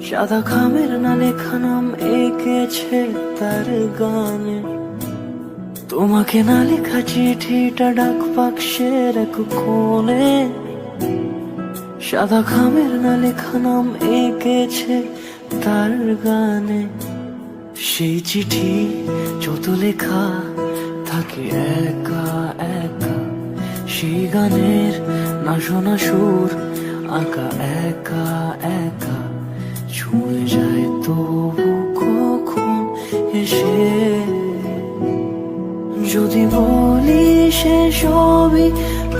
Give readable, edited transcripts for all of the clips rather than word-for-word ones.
সাদা খামের না লেখা নাম এঁকেছে তার গানে, তোমাকে না লেখা চিঠিটা ডাক বাক্সের এক কোণে। সাদা খামের না লেখা নাম এঁকেছে তার গানে, সেই চিঠি যত লেখা থাকে একা একা, সেই গানের না শোনা সুর আঁকা একা একা, ছুঁয়ে যায় তবু কখন এসে। যদি বলি সে সবই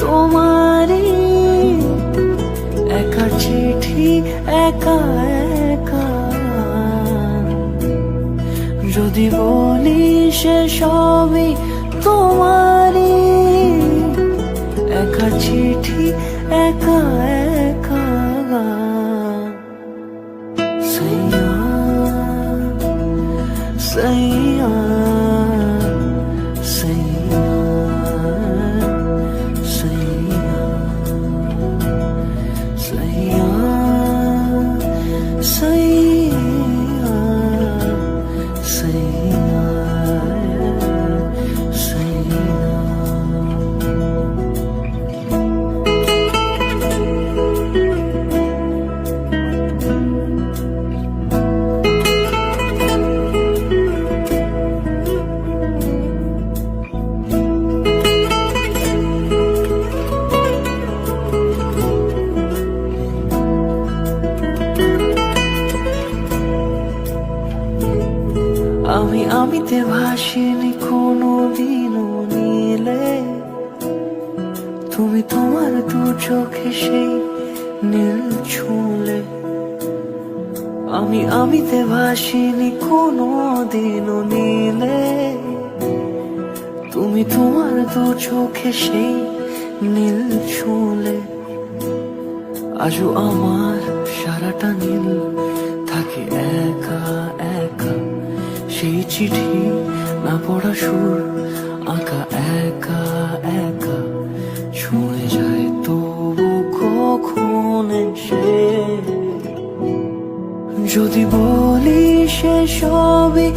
তোমারই, একা চিঠি একা একা। যদি বলি সে সবই তোমারই, একা চিঠি একা একা। সাইয়া সাইয়া সাইয়া সাইয়া সাইয়া সাইয়া সাইয়া সাইয়া। আমিতে ভাসিনি কোনো দিনও নীলে, তুমি তোমার দু চোখে সেই নীল ছুঁলে। আমিতে ভাসিনি কোনো দিনও নীলে, তুমি তোমার দু চোখে সেই নীল ছুঁলে। আজও আমার সারাটা নীল থাকে একা একা, সেই চিঠি না পড়া সুর আঁকা একা একা, ছুঁয়ে যায় তবু কখন এসে। যদি বলি সে সবই